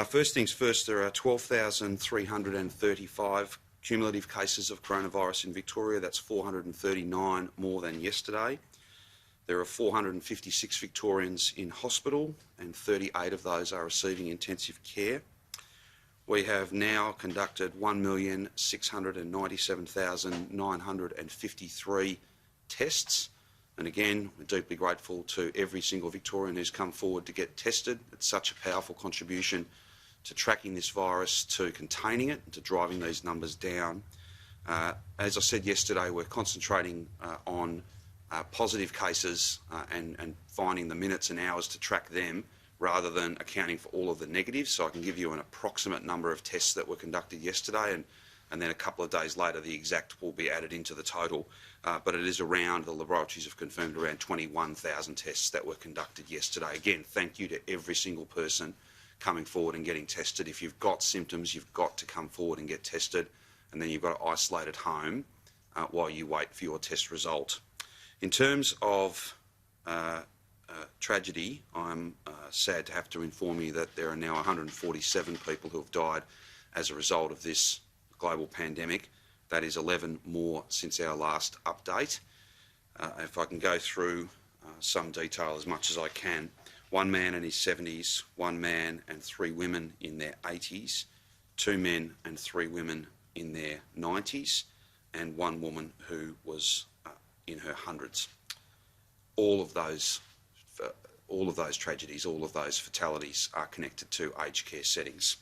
First things first, there are 12,335 cumulative cases of coronavirus in Victoria. That's 439 more than yesterday. There are 456 Victorians in hospital and 38 of those are receiving intensive care. We have now conducted 1,697,953 tests. And again, we're deeply grateful to every single Victorian who's come forward to get tested. It's such a powerful contribution to tracking this virus, to containing it, and to driving these numbers down. As I said yesterday, we're concentrating on positive cases and finding the minutes and hours to track them rather than accounting for all of the negatives. So I can give you an approximate number of tests that were conducted yesterday, and then a couple of days later the exact will be added into the total. But it is around, the laboratories have confirmed, around 21,000 tests that were conducted yesterday. Again, thank you to every single person coming forward and getting tested. If you've got symptoms, you've got to come forward and get tested, and then you've got to isolate at home while you wait for your test result. In terms of tragedy, I'm sad to have to inform you that there are now 147 people who have died as a result of this global pandemic. That is 11 more since our last update. If I can go through some detail as much as I can. One man in his 70s, one man and three women in their 80s, two men and three women in their 90s, and one woman who was in her hundreds. All of those tragedies, all of those fatalities are connected to aged care settings.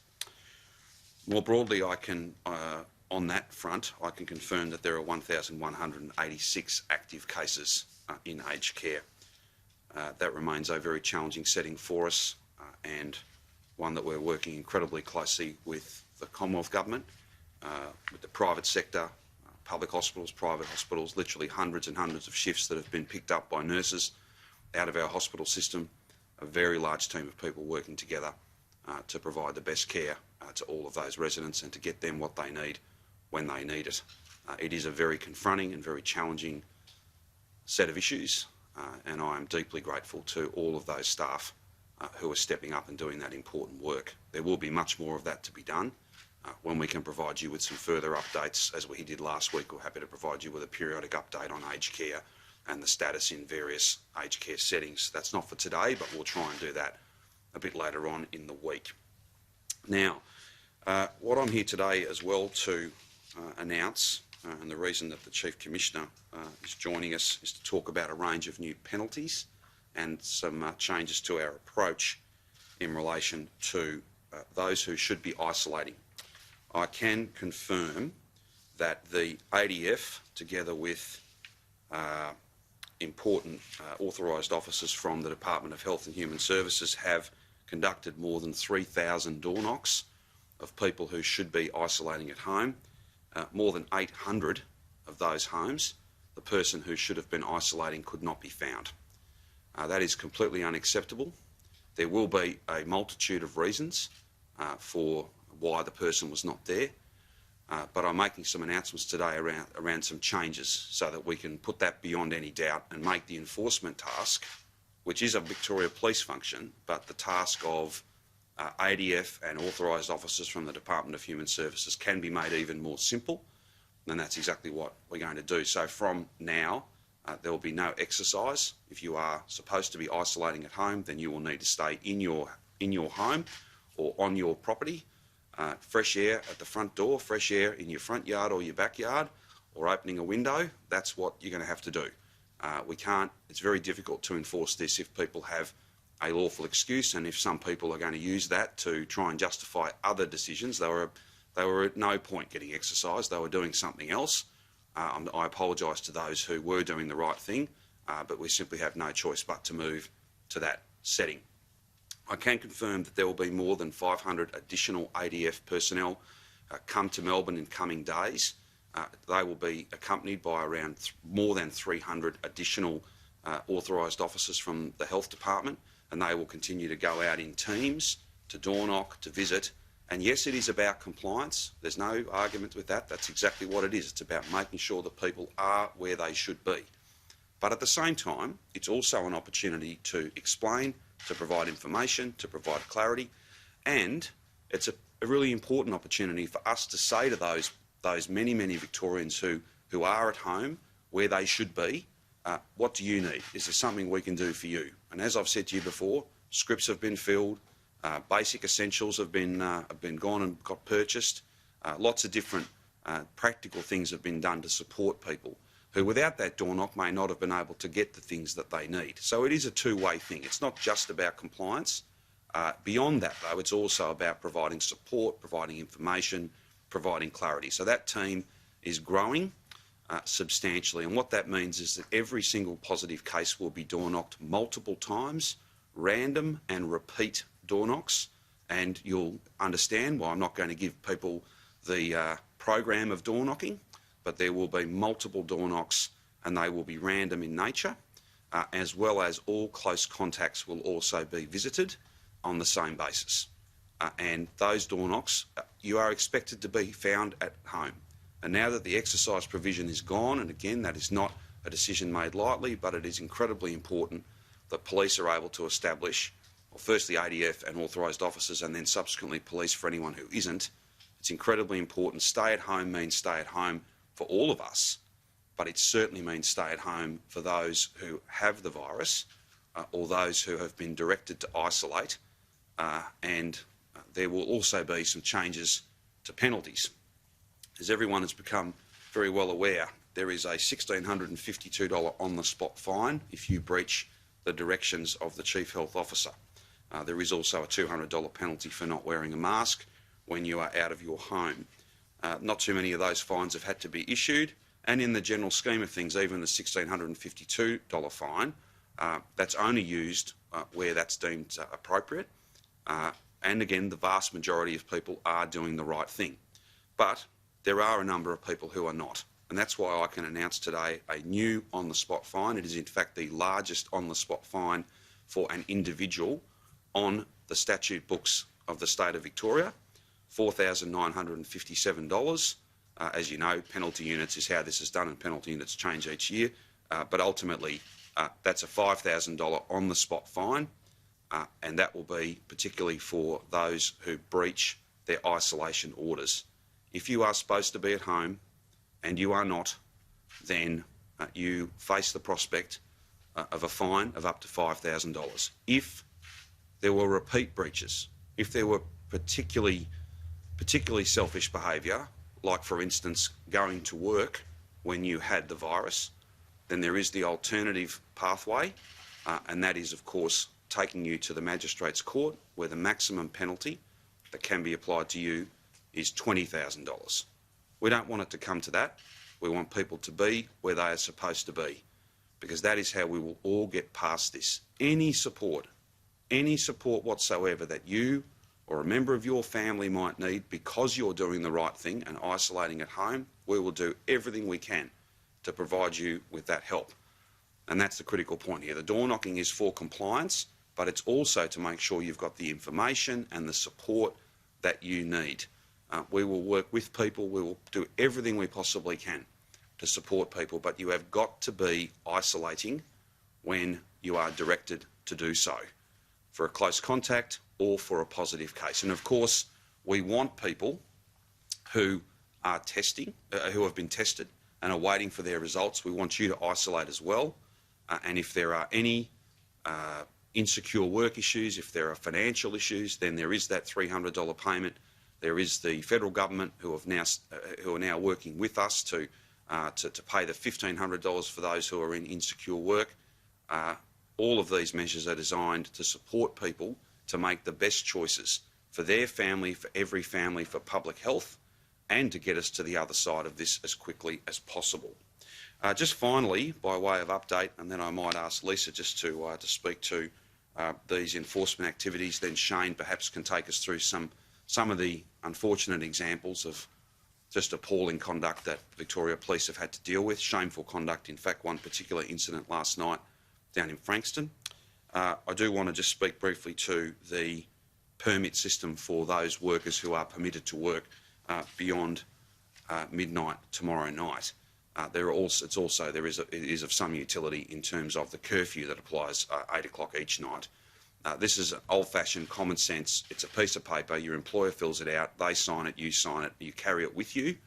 More broadly, I can, on that front, I can confirm that there are 1,186 active cases in aged care. That remains a very challenging setting for us and one that we're working incredibly closely with the Commonwealth Government, with the private sector, public hospitals, private hospitals, literally hundreds and hundreds of shifts that have been picked up by nurses out of our hospital system, a very large team of people working together to provide the best care to all of those residents and to get them what they need when they need it. It is a very confronting and very challenging set of issues, and I am deeply grateful to all of those staff who are stepping up and doing that important work. There will be much more of that to be done. When we can provide you with some further updates, as we did last week, we're happy to provide you with a periodic update on aged care and the status in various aged care settings. That's not for today, but we'll try and do that a bit later on in the week. Now, what I'm here today as well to announce, and the reason that the Chief Commissioner is joining us, is to talk about a range of new penalties and some changes to our approach in relation to those who should be isolating. I can confirm that the ADF, together with important authorised officers from the Department of Health and Human Services, have conducted more than 3,000 door knocks of people who should be isolating at home. More than 800 of those homes, the person who should have been isolating could not be found. That is completely unacceptable. There will be a multitude of reasons for why the person was not there, but I'm making some announcements today around some changes so that we can put that beyond any doubt and make the enforcement task, which is a Victoria Police function, but the task of ADF and authorised officers from the Department of Human Services can be made even more simple, and that's exactly what we're going to do. So from now, there will be no exercise. If you are supposed to be isolating at home, then you will need to stay in your home or on your property. Fresh air at the front door, fresh air in your front yard or your backyard, or opening a window, that's what you're going to have to do. It's very difficult to enforce this if people have a lawful excuse, and if some people are going to use that to try and justify other decisions. They were at no point getting exercise, they were doing something else. I apologise to those who were doing the right thing, but we simply have no choice but to move to that setting. I can confirm that there will be more than 500 additional ADF personnel come to Melbourne in coming days. They will be accompanied by around more than 300 additional authorised officers from the Health Department, and they will continue to go out in teams to door knock, to visit. And yes, it is about compliance. There's no argument with that. That's exactly what it is. It's about making sure that people are where they should be. But at the same time, it's also an opportunity to explain, to provide information, to provide clarity, and it's a really important opportunity for us to say to those many Victorians who are at home where they should be, what do you need? Is there something we can do for you? And as I've said to you before, scripts have been filled, basic essentials have been gone and got purchased. Lots of different practical things have been done to support people who, without that door knock, may not have been able to get the things that they need. So it is a two-way thing. It's not just about compliance. Beyond that, though, it's also about providing support, providing information, providing clarity. So that team is growing substantially, and what that means is that every single positive case will be door knocked multiple times, random and repeat door knocks, and you'll understand why I'm not going to give people the program of door knocking, but there will be multiple door knocks and they will be random in nature, as well as all close contacts will also be visited on the same basis. And those door knocks, you are expected to be found at home. And now that the exercise provision is gone, and again, that is not a decision made lightly, but it is incredibly important that police are able to establish, well, firstly ADF and authorised officers, and then subsequently police for anyone who isn't. It's incredibly important. Stay at home means stay at home for all of us, but it certainly means stay at home for those who have the virus or those who have been directed to isolate, and there will also be some changes to penalties. As everyone has become very well aware, there is a $1,652 on-the-spot fine if you breach the directions of the Chief Health Officer. There is also a $200 penalty for not wearing a mask when you are out of your home. Not too many of those fines have had to be issued, and in the general scheme of things, even the $1,652 fine, that's only used where that's deemed appropriate. And again, the vast majority of people are doing the right thing. But there are a number of people who are not. And that's why I can announce today a new on-the-spot fine. It is in fact the largest on-the-spot fine for an individual on the statute books of the state of Victoria, $4,957. As you know, penalty units is how this is done, and penalty units change each year. But ultimately, that's a $5,000 on-the-spot fine, and that will be particularly for those who breach their isolation orders. If you are supposed to be at home and you are not, then you face the prospect of a fine of up to $5,000. If there were repeat breaches, if there were particularly selfish behaviour, like for instance going to work when you had the virus, then there is the alternative pathway, and that is of course taking you to the Magistrates Court, where the maximum penalty that can be applied to you is $20,000. We don't want it to come to that. We want people to be where they are supposed to be, because that is how we will all get past this. Any support whatsoever that you or a member of your family might need because you're doing the right thing and isolating at home, we will do everything we can to provide you with that help. And that's the critical point here. The door knocking is for compliance, but it's also to make sure you've got the information and the support that you need. We will work with people. We will do everything we possibly can to support people, but you have got to be isolating when you are directed to do so, for a close contact or for a positive case. And of course, we want people who are testing, who have been tested and are waiting for their results. We want you to isolate as well. And if there are any insecure work issues, if there are financial issues, then there is that $300 payment. There is the federal government who are now working with us to pay the $1,500 for those who are in insecure work. All of these measures are designed to support people to make the best choices for their family, for every family, for public health, and to get us to the other side of this as quickly as possible. Just finally, by way of update, and then I might ask Lisa just to speak to these enforcement activities, then Shane perhaps can take us through some of the unfortunate examples of just appalling conduct that Victoria Police have had to deal with, shameful conduct. In fact, one particular incident last night down in Frankston. I do want to just speak briefly to the permit system for those workers who are permitted to work beyond midnight tomorrow night. It is of some utility in terms of the curfew that applies 8 o'clock each night. This is old-fashioned common sense. It's a piece of paper, your employer fills it out, they sign it, you carry it with you,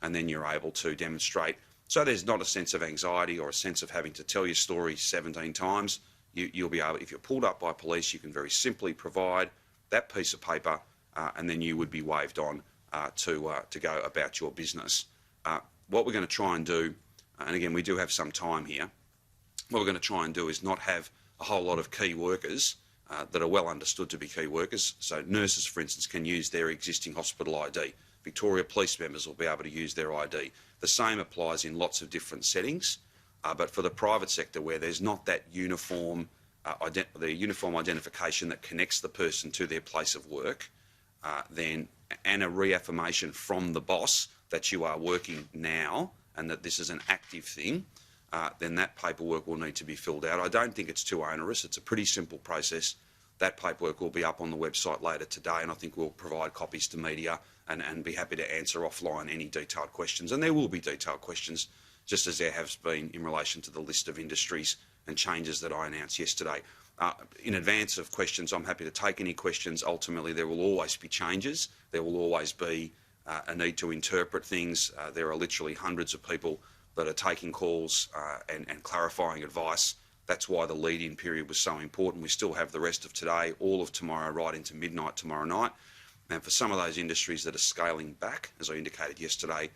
and then you're able to demonstrate. So there's not a sense of anxiety or a sense of having to tell your story 17 times. You'll be able, if you're pulled up by police, you can very simply provide that piece of paper, and then you would be waved on to go about your business. What we're going to try and do, and again, we do have some time here, what we're going to try and do is not have a whole lot of key workers that are well understood to be key workers. So nurses, for instance, can use their existing hospital ID. Victoria police members will be able to use their ID. The same applies in lots of different settings, but for the private sector where there's not that uniform identification that connects the person to their place of work, and a reaffirmation from the boss that you are working now and that this is an active thing, then that paperwork will need to be filled out. I don't think it's too onerous. It's a pretty simple process. That paperwork will be up on the website later today, and I think we'll provide copies to media and be happy to answer offline any detailed questions. And there will be detailed questions, just as there has been in relation to the list of industries and changes that I announced yesterday. In advance of questions, I'm happy to take any questions. Ultimately, there will always be changes. There will always be a need to interpret things. There are literally hundreds of people that are taking calls and clarifying advice. That's why the lead-in period was so important. We still have the rest of today, all of tomorrow, right into midnight tomorrow night. And for some of those industries that are scaling back, as I indicated yesterday,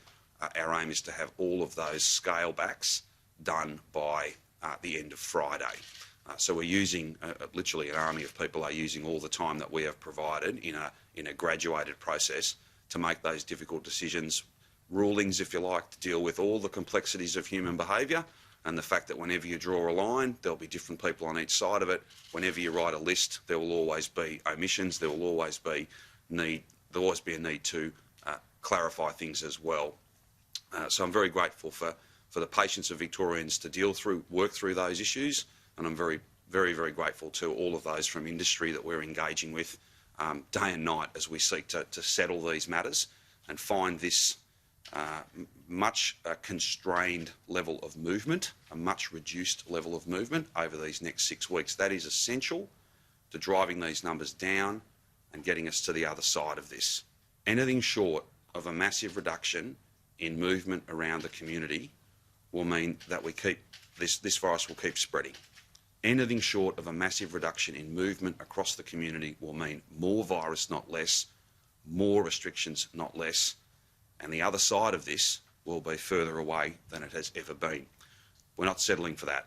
our aim is to have all of those scale backs done by the end of Friday. So we're using, literally an army of people are using all the time that we have provided in a graduated process to make those difficult decisions, rulings, if you like, to deal with all the complexities of human behaviour and the fact that whenever you draw a line, there'll be different people on each side of it. Whenever you write a list, there will always be omissions. There will always be a need to clarify things as well. So I'm very grateful for the patience of Victorians to work through those issues, and I'm very, very, very grateful to all of those from industry that we're engaging with day and night as we seek to settle these matters and find this much constrained level of movement, a much reduced level of movement over these next 6 weeks. That is essential to driving these numbers down and getting us to the other side of this. Anything short of a massive reduction in movement around the community will mean that this virus will keep spreading. Anything short of a massive reduction in movement across the community will mean more virus, not less, more restrictions, not less, and the other side of this will be further away than it has ever been. We're not settling for that.